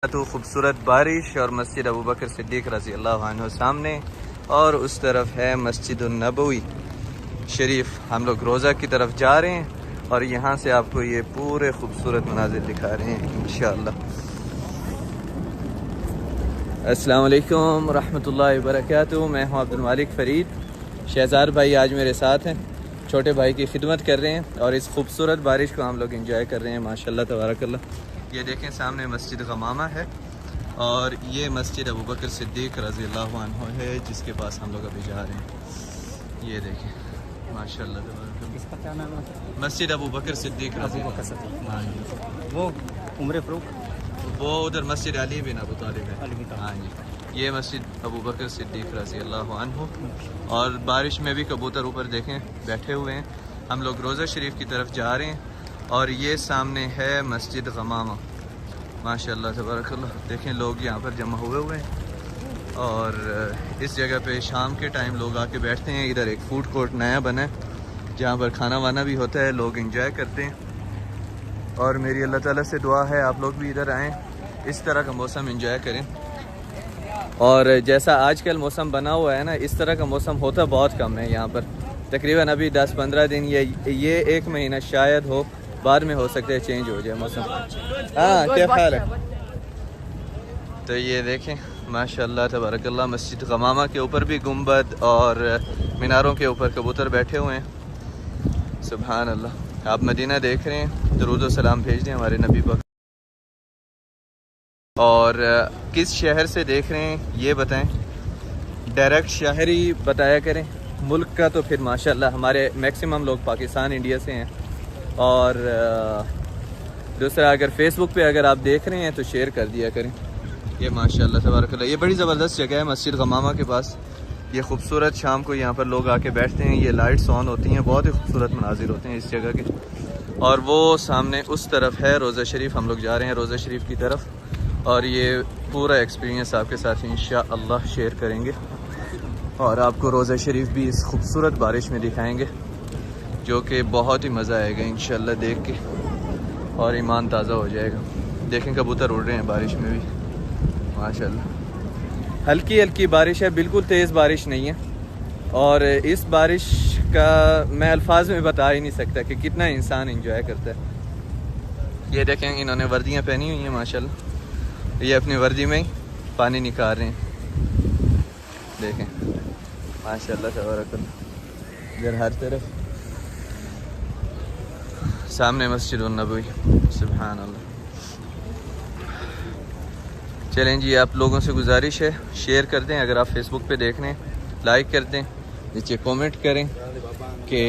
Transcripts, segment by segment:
तो खूबसूरत बारिश और मस्जिद अबू बकर सिद्दीक रज़ी अल्लाह अन्हु सामने, और उस तरफ है मस्जिद नबवी शरीफ। हम लोग रोज़ा की तरफ जा रहे हैं और यहाँ से आपको ये पूरे खूबसूरत मनाजिर दिखा रहे हैं इंशाअल्लाह। अस्सलाम वालेकुम रहमतुल्लाहि व बरकातुहू। मैं हूँ अब्दुल मालिक फ़रीद। शहज़ाद भाई आज मेरे साथ हैं, छोटे भाई की खिदमत कर रहे हैं और इस खूबसूरत बारिश को हम लोग एंजॉय कर रहे हैं माशाल्लाह तबारकल्लाह। ये देखें सामने मस्जिद गमामा है और ये मस्जिद अबू बकर सिद्दीक रज़ी अल्लाह अन्हु है जिसके पास हम लोग अभी जा रहे हैं। ये देखें माशाल्लाह तबारकल्लाह। इसका क्या नाम है? मस्जिद अबू बकर सिद्दीक रज़ी अल्लाह। हाँ जी, वो उम्र फ़रूक, वो उधर मस्जिद अली बिन अबू तालिब है। हाँ जी, ये मस्जिद अबू बकर सिद्दीक रज़ी अल्लाह अन्हु। और बारिश में भी कबूतर ऊपर देखें बैठे हुए हैं। हम लोग रोज़ा शरीफ की तरफ जा रहे हैं और ये सामने है मस्जिद गमामा माशाल्लाह तबारकल्लाह। देखें लोग यहाँ पर जमा हुए हैं और इस जगह पे शाम के टाइम लोग आके बैठते हैं। इधर एक फ़ूड कोर्ट नया बना है जहाँ पर खाना वाना भी होता है, लोग एंजॉय करते हैं। और मेरी अल्लाह ताला से दुआ है आप लोग भी इधर आएँ, इस तरह का मौसम एंजॉय करें। और जैसा आजकल मौसम बना हुआ है ना, इस तरह का मौसम होता बहुत कम है यहाँ पर। तकरीबन अभी 10-15 दिन ये 1 महीना शायद हो, बाद में हो सकता है चेंज हो जाए मौसम। हाँ, क्या ख्याल है? तो ये देखें माशाल्लाह तबारकल्लाह, मस्जिद गमामा के ऊपर भी गुंबद और मीनारों के ऊपर कबूतर बैठे हुए हैं। सुभान अल्लाह। आप मदीना देख रहे हैं, दुरूद व सलाम भेज दें हमारे नबी पर। और किस शहर से देख रहे हैं ये बताएं, डायरेक्ट शहर ही बताया करें। मुल्क का तो फिर माशाल्लाह हमारे मैक्सिमम लोग पाकिस्तान इंडिया से हैं। और दूसरा, अगर फेसबुक पे अगर आप देख रहे हैं तो शेयर कर दिया करें। ये माशाल्लाह तबारकल्लाह, ये बड़ी ज़बरदस्त जगह है मस्जिद गमामा के पास। ये खूबसूरत, शाम को यहाँ पर लोग आके बैठते हैं, ये लाइट्स ऑन होती हैं, बहुत ही खूबसूरत मनाजिर होते हैं इस जगह के। और वो सामने उस तरफ है रोज़ा शरीफ, हम लोग जा रहे हैं रोज़ा शरीफ की तरफ और ये पूरा एक्सपीरियंस आपके साथ इंशाअल्लाह शेयर करेंगे और आपको रोज़ा शरीफ भी इस खूबसूरत बारिश में दिखाएंगे जो कि बहुत ही मज़ा आएगा इंशाअल्लाह देख के और ईमान ताज़ा हो जाएगा। देखें कबूतर उड़ रहे हैं बारिश में भी माशाअल्लाह। हल्की हल्की बारिश है, बिल्कुल तेज़ बारिश नहीं है। और इस बारिश का मैं अल्फाज में बता ही नहीं सकता कि कितना इंसान एंजॉय करता है। ये देखें इन्होंने वर्दियाँ पहनी हुई हैं माशाअल्लाह, ये अपनी वर्दी में ही पानी निकाल रहे हैं। देखें माशाअल्लाह तबारकल्लाह। इधर हर तरफ सामने मस्जिद नबवी, सुभान अल्लाह। चलें जी, आप लोगों से गुजारिश है शेयर कर दें, अगर आप फेसबुक पे देख रहे हैं लाइक कर दें, नीचे कमेंट करें कि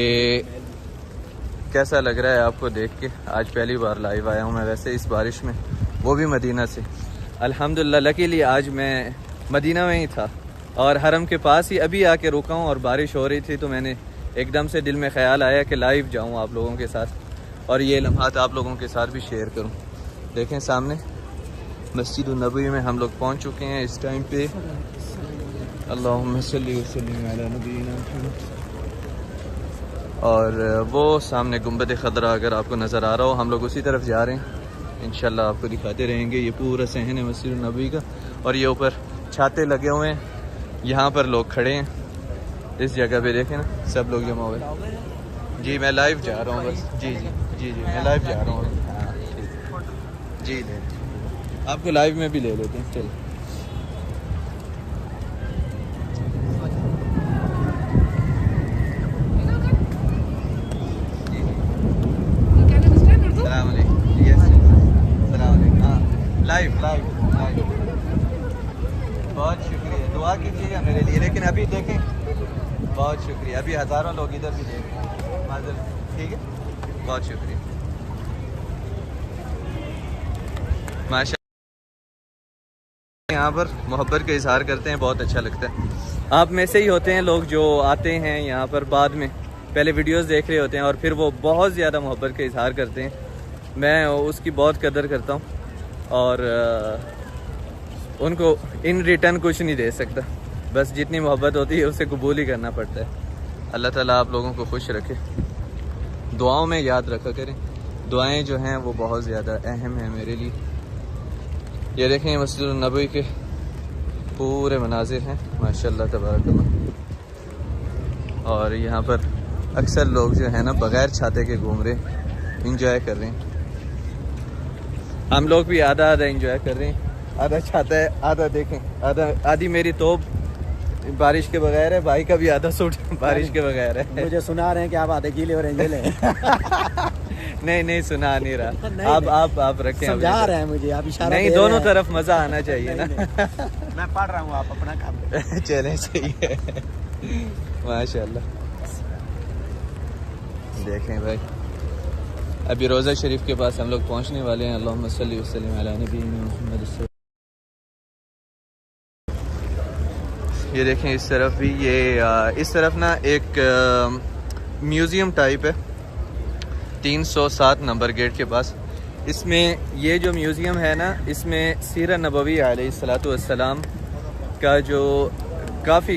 कैसा लग रहा है आपको देख के। आज पहली बार लाइव आया हूँ मैं वैसे इस बारिश में, वो भी मदीना से। अल्हम्दुलिल्लाह लकीली आज मैं मदीना में ही था और हरम के पास ही अभी आके रुका हूँ और बारिश हो रही थी तो मैंने एकदम से दिल में ख्याल आया कि लाइव जाऊँ आप लोगों के साथ और ये लम्हात आप लोगों के साथ भी शेयर करूँ। देखें सामने मस्जिद नबवी में हम लोग पहुँच चुके हैं इस टाइम पे। अल्लाहुम्मा सल्ली व सल्लिम अला नबीना मुहम्मद। और वो सामने गुंबद खदरा अगर आपको नज़र आ रहा हो, हम लोग उसी तरफ जा रहे हैं। इंशाल्लाह आपको दिखाते रहेंगे। ये पूरा सहन है मस्जिद नबवी का और ये ऊपर छाते लगे हुए हैं, यहाँ पर लोग खड़े हैं इस जगह पे। देखें ना सब लोग जमा हुए। जी मैं लाइव जा रहा हूँ बस। जी जी जी जी मैं लाइव जा रहा हूँ। हाँ जी ले आपको लाइव में भी ले लेते हैं। चलिए लाइव लाइव लाइव। बहुत शुक्रिया, दुआ कीजिएगा मेरे लिए। लेकिन अभी देखें, बहुत शुक्रिया, अभी हज़ारों लोग इधर भी देख रहे हैं माजर। ठीक है, बहुत शुक्रिया माशा। यहाँ पर मोहब्बत का इजहार करते हैं, बहुत अच्छा लगता है। आप में से ही होते हैं लोग जो आते हैं यहाँ पर, बाद में पहले वीडियोस देख रहे होते हैं और फिर वो बहुत ज़्यादा मोहब्बत का इजहार करते हैं। मैं उसकी बहुत कदर करता हूँ और उनको इन रिटर्न कुछ नहीं दे सकता, बस जितनी मोहब्बत होती है उसे कबूल ही करना पड़ता है। अल्लाह ताला आप लोगों को खुश रखे। दुआओं में याद रखा करें, दुआएं जो हैं वो बहुत ज़्यादा अहम हैं मेरे लिए। ये देखें ये मस्जिद नबवी के पूरे मनाजिर हैं माशाल्लाह तबारकल्लाह। और यहाँ पर अक्सर लोग जो है ना बग़ैर छाते के घूम रहे, इंजॉय कर रहे हैं। हम लोग भी आधा आधा इंजॉय कर रहे हैं, आधा छाता है, आधा देखें, आधी मेरी तोप बारिश के बगैर है, भाई का भी आधा सूट बारिश के बगैर है। मुझे सुना रहे हैं कि आप आधे गीले हो रहे हैं। नहीं सुना नहीं रहा। नहीं, आप रखें, समझा रहे हैं मुझे, आप इशारा नहीं, दे दोनों रहे हैं। तरफ मजा आना चाहिए ना। मैं पढ़ रहा हूँ, आप अपना काम करें। चले सही है माशाल्लाह। देखें भाई अभी रोज़ा शरीफ के पास हम लोग पहुंचने वाले हैं। अल्लाहुम्मा सल्ली व सल्लिम अला नबीना मुहम्मद। ये देखें इस तरफ भी, ये इस तरफ ना एक म्यूज़ियम टाइप है 307 नंबर गेट के पास। इसमें ये जो म्यूज़ियम है ना, इसमें सीरत नबवी अलैहिस्सलातु वस्सलाम का जो काफ़ी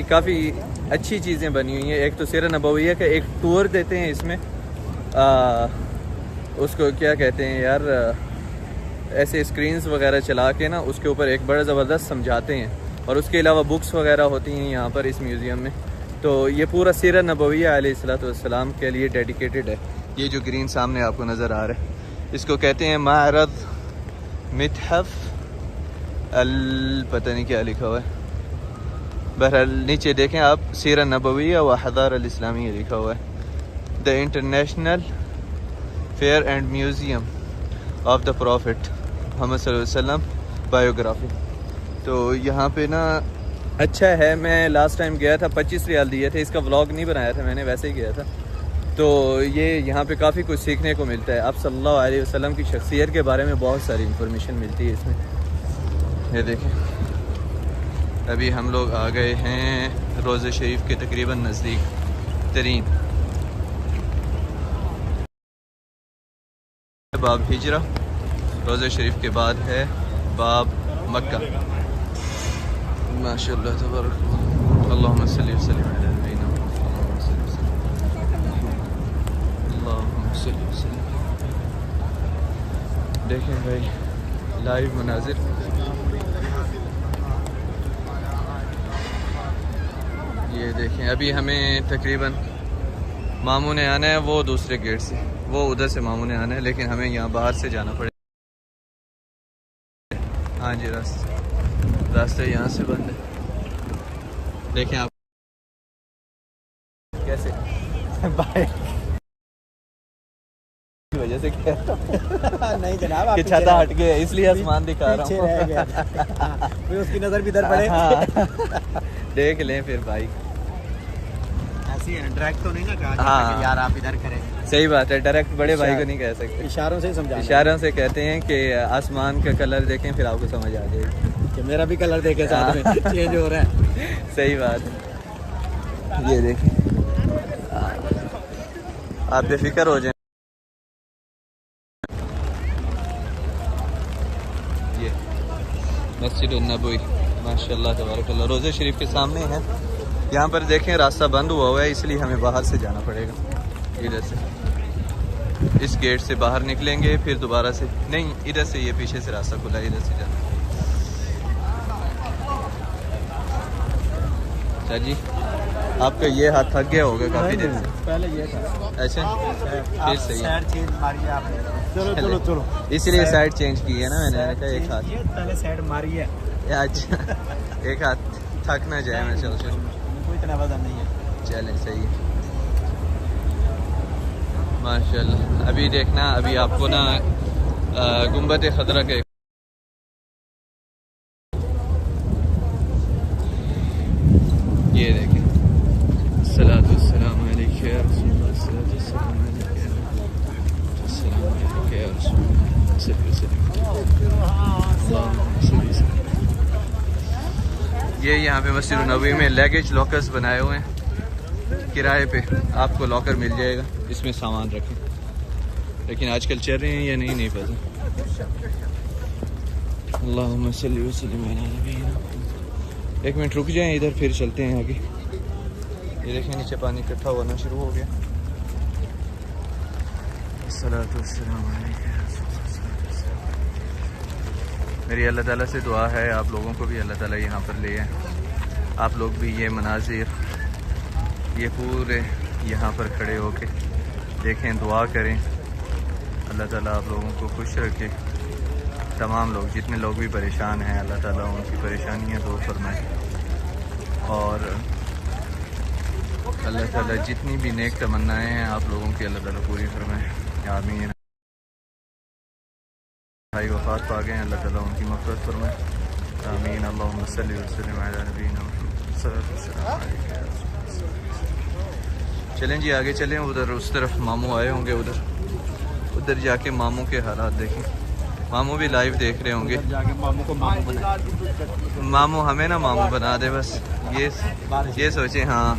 अच्छी चीज़ें बनी हुई हैं। एक तो सीरत नबविया का एक टूर देते हैं इसमें, उसको क्या कहते हैं यार, ऐसे स्क्रीन्स वगैरह चला के ना उसके ऊपर एक बड़ा ज़बरदस्त समझाते हैं। और उसके अलावा बुक्स वगैरह होती हैं यहाँ पर इस म्यूज़ियम में। तो ये पूरा सीरत नबविया अलैहिस्सलातु वस्सलाम के लिए डेडिकेटेड है। ये जो ग्रीन सामने आपको नज़र आ रहा है, इसको कहते हैं मारद मितहफ पता नहीं क्या लिखा हुआ है। बहरहाल नीचे देखें आप, सीरत नबविया व हज़ारा अल-इस्लामिया लिखा हुआ है। The international fair and museum of the prophet Muhammad सल्लल्लाहु अलैहि वसल्लम बायोग्राफी। तो यहाँ पे ना अच्छा है। मैं लास्ट टाइम गया था, 25 रियाल दिए थे। इसका व्लॉग नहीं बनाया था मैंने, वैसे ही गया था। तो ये यहाँ पे काफ़ी कुछ सीखने को मिलता है। आप सल्लल्लाहु अलैहि वसल्लम की शख्सियत के बारे में बहुत सारी इंफॉर्मेशन मिलती है इसमें। ये देखें अभी हम लोग आ गए हैं रोज़ा शरीफ के तकरीबन नज़दीक तरीन बाब हिजरा। रोज़ा शरीफ के बाद है बाब मक्का। माशाअल्लाह तबारकल्लाह। अल्लाहुम्मा सल्ली व सल्लिम अला नबीना अल्लाहुम्मा सल्ली व सल्लिम। देखें भाई लाइव मनाजिर। ये देखें अभी हमें तकरीबन मामू ने आना है, वो दूसरे गेट से, वो उधर से मामू ने आना है, लेकिन हमें यहाँ बाहर से जाना पड़ेगा। हाँ जी रास्ता यहाँ से बंद है। देखें आप कैसे बाइक की वजह से कह रहा हूँ नहीं जनाब, आप कि छाता हट गया इसलिए आसमान दिखा रहा हूँ। उसकी नजर भी इधर पड़े। हाँ। देख लें फिर भाई, ऐसी है डायरेक्ट तो नहीं ना कहा हाँ। कि यार आप इधर करें। सही बात है, डायरेक्ट बड़े भाई को नहीं कह सकते, इशारों से समझा, इशारों से कहते हैं कि आसमान का कलर देखें फिर आपको समझ आ जाएगी कि मेरा भी कलर देखे साथ में चेंज हो रहा है। सही बात है। ये देखें आप बेफिक्र हो जाए। ये मस्जिद नबवी माशाल्लाह तबारकल्लाह रोज़ा शरीफ के सामने है। यहाँ पर देखें रास्ता बंद हुआ है, इसलिए हमें बाहर से जाना पड़ेगा। इधर से इस गेट से बाहर निकलेंगे, फिर दोबारा से नहीं, इधर से ये पीछे से रास्ता खुला है, इधर से जाना। अच्छा जी, आपका ये हाथ थक गया होगा काफ़ी देर से। पहले ये था। अच्छा फिर सही है, साइड चेंज मारी है आपने। चलो चलो चलो, इसलिए साइड चेंज की है ना मैंने कहा एक हाथ। पहले साइड मारी है। अच्छा एक हाथ थक ना जाए। मैं चल कोई इतना वजन नहीं है। चलें सही है माशाल्लाह। अभी देखना, अभी आपको ना गुंबद खतरा के ये देखें, सलातु वस्सलामु अलैका या रसूलल्लाह, सलातु वस्सलामु अलैका या रसूलल्लाह, या रसूलल्लाह, सल्लल्लाहु अलैहि वसल्लम। ये यहाँ पे मस्जिद नबवी में लगेज लॉकर्स बनाए हुए हैं किराए पे, आपको लॉकर मिल जाएगा, इसमें सामान रखें। लेकिन आजकल चल रहे हैं या नहीं पता। अल्लाहुम्मा सल्ली व सल्लिम अला नबीना। एक मिनट रुक जाएं इधर, फिर चलते हैं आगे। ये देखें नीचे पानी इकट्ठा होना शुरू हो गया। अस्सलातु वस्सलामु अलैका या रसूलल्लाह। मेरी अल्लाह ताला से दुआ है आप लोगों को भी अल्लाह ताला यहाँ पर ले आए, आप लोग भी ये मनाजिर ये पूरे यहाँ पर खड़े होके देखें, दुआ करें, अल्लाह ताला आप लोगों को खुश रखे। तमाम लोग जितने लोग भी परेशान हैं अल्लाह ताला उनकी परेशानियाँ दूर फरमाए और अल्लाह ताला जितनी भी नेक तमन्नाएँ हैं आप लोगों की अल्लाह ताला पूरी फरमाए। आमीन। भाई वफ़ात पा गए हैं, अल्लाह ताला उनकी मग़फ़िरत फरमाए। आमीन। अल्लाहुम्मा सल्लि व सल्लिम अला नबीना मुहम्मद। चलें जी आगे चलें, उधर उस तरफ मामू आए होंगे, उधर जाके मामू के हालात देखें। मामू भी लाइव देख रहे होंगे। जाके मामू को मामू बना, मामू हमें ना मामू बना दे बस, ये सोचे। हाँ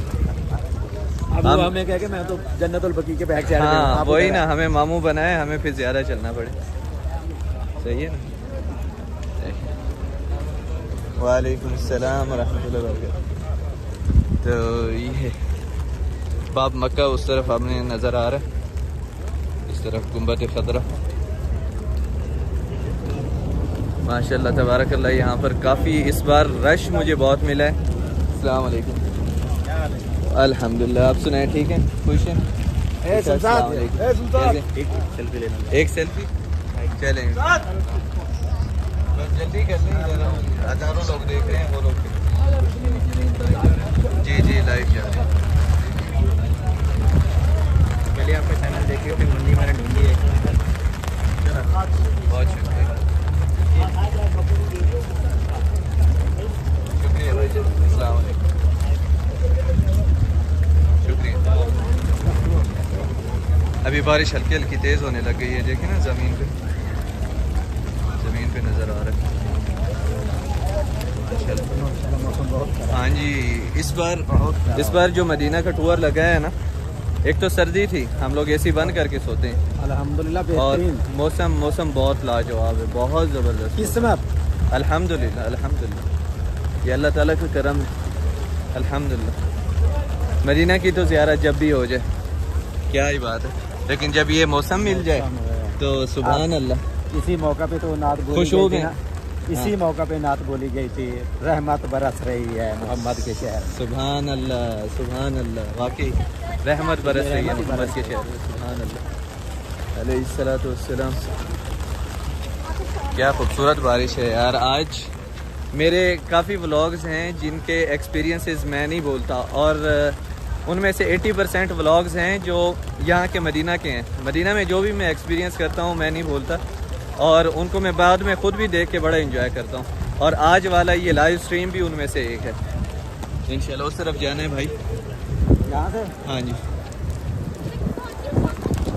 अब वो हमें कह के मैं तो जन्नतुल बकी के बैग से हाँ वही ना, हमें मामू बनाए, हमें फिर ज़्यादा चलना पड़े। सही है ना। वालेकुम सलाम व रहमतुल्लाहि व बरकातहू। तो ये बाब मक्का उस तरफ हमें नज़र आ रहा है, इस तरफ गुंबद खतरा। माशाल्लाह तबारकल्लाह, यहाँ पर काफ़ी इस बार रश मुझे बहुत मिला है। अस्सलाम वालेकुम। अल्हम्दुलिल्लाह, आप सुनाए ठीक हैं, खुश हैं? अस्सलाम वालेकुम। एक सेल्फी चलें, जल्दी कर लें, हज़ारों लोग देख रहे हैं, वो लोग जी लाइव जा रहे हैं। पहले आपका चैनल देखिए, फिर मंडी मैंने ढूंढी है। बहुत शुक्रिया भाई, अस्सलाम वालेकुम, शुक्रिया। अभी बारिश हल्की हल्की तेज़ होने लग गई है, देखिए ना ज़मीन पे नज़र आ रहा है। हाँ जी, इस बार जो मदीना का टूर लगा है ना, एक तो सर्दी थी, हम लोग एसी बंद करके सोते हैं अल्हम्दुलिल्लाह, और बेहतरीन मौसम बहुत लाजवाब है, बहुत ज़बरदस्त। किस समय अल्हम्दुलिल्लाह, ये अल्लाह ताला का करम है। अल्हम्दुलिल्लाह, मदीना की तो ज़ियारत जब भी हो जाए क्या ही बात है, लेकिन जब ये मौसम मिल जाए तो सुभान अल्लाह। इसी मौका पे तो नात बोली खुशबू गई थी ना, इसी मौका पे नात बोली गई थी, रहमत बरस रही है मोहम्मद के शहर। सुभान अल्लाह, वाकई रहमत बरस रही है मोहम्मद के शहर में। सुभान अल्लाह, अलैहिस्सलातु वस्सलाम। क्या खूबसूरत बारिश है यार। आज मेरे काफ़ी व्लॉग्स हैं जिनके एक्सपीरियंसेस मैं नहीं बोलता, और उनमें से 80% व्लॉग्स हैं जो यहाँ के मदीना के हैं। मदीना में जो भी मैं एक्सपीरियंस करता हूँ मैं नहीं बोलता, और उनको मैं बाद में ख़ुद भी देख के बड़ा एंजॉय करता हूँ, और आज वाला ये लाइव स्ट्रीम भी उनमें से एक है। इंशाल्लाह उस तरफ जाना है भाई, यहाँ से। हाँ जी,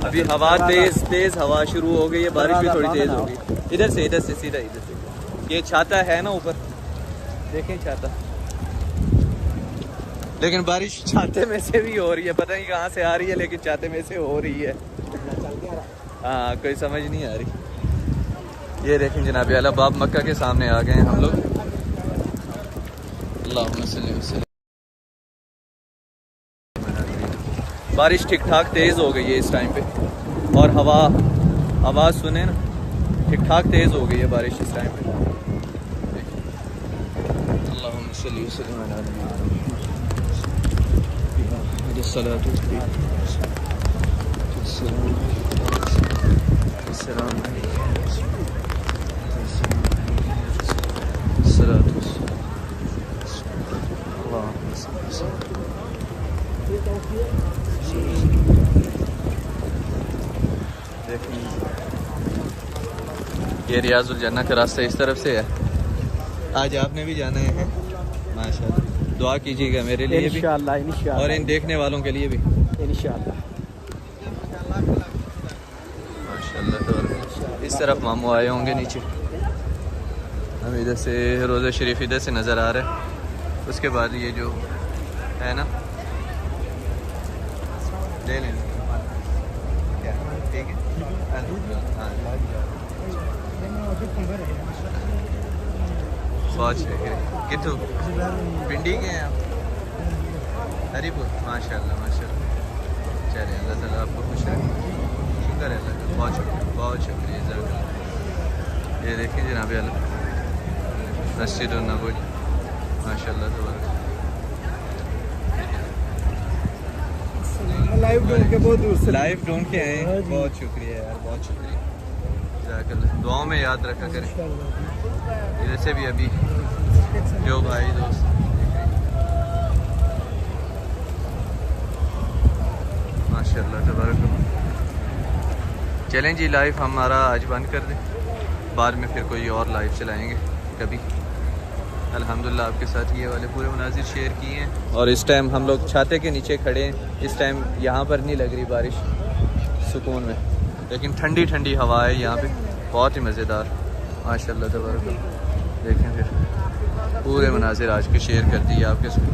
अभी हवा तेज़ हवा शुरू हो गई है, बारिश भी थोड़ी तेज़ हो गई। इधर से सीधा इधर से, ये छाता है ना ऊपर, देखें छाता, लेकिन बारिश छाते में से भी हो रही है, पता नहीं कहाँ से आ रही है, लेकिन छाते में से हो रही है। हाँ, कोई समझ नहीं आ रही। ये देखें जनाब आला, बाब मक्का के सामने आ गए हैं हम लोग। अल्लाहुम्मा सल्ली वसल्लम। बारिश ठीक ठाक तेज़ हो गई है इस टाइम पे, और आवाज़ सुने ना, ठीक ठाक तेज़ हो गई है बारिश इस टाइम पे। अल्लाहुम्मा सल्ली वसल्लम अला नबीना मुहम्मद सल्लल्लाहु अलैहि वसल्लम। ये रियाजुल जन्नह का रास्ता इस तरफ से है। आज आपने भी जाना है माशाल्लाह, दुआ कीजिएगा मेरे लिए भी इंशाअल्लाह, और इन देखने वालों के लिए भी इंशाअल्लाह। माशाल्लाह। तो इस तरफ मामू आए होंगे नीचे, हम इधर से रोज़ा शरीफ इधर से नज़र आ रहा है। उसके बाद ये जो है ना, ले लें क्या, ठीक है। बहुत शुक्रिया। कितों पिंडी के हैं आप? हरीपुर। माशाल्लाह माशाल्लाह, चलिए अल्लाह ताला आपको खुश रखे, शुक्र है अल्लाह का, बहुत शुक्रिया जज़ाकल्लाह। ये देखिए जनाब अल्लाह, मस्जिद नबवी माशाल्लाह तबारक। लाइव ढूंढ के बहुत दूर से लाइव ढूंढ के आए, बहुत शुक्रिया यार, बहुत शुक्रिया। जज़ाकल्लाह, दुआओं में याद रखा करें। इधर से भी अभी जो भाई दोस्त माशाल्लाह तबारक। चलें जी, लाइव हमारा आज बंद कर दें, बाद में फिर कोई और लाइव चलाएंगे कभी। अल्हम्दुलिल्लाह आपके साथ ये वाले पूरे मनाजिर शेयर किए हैं। और इस टाइम हम लोग छाते के नीचे खड़े हैं। इस टाइम यहाँ पर नहीं लग रही बारिश, सुकून में, लेकिन ठंडी ठंडी हवा है यहाँ पे, बहुत ही मज़ेदार माशाल्लाह तबारक। देखें फिर पूरे मनाजिर आज के शेयर कर दिए आपके साथ।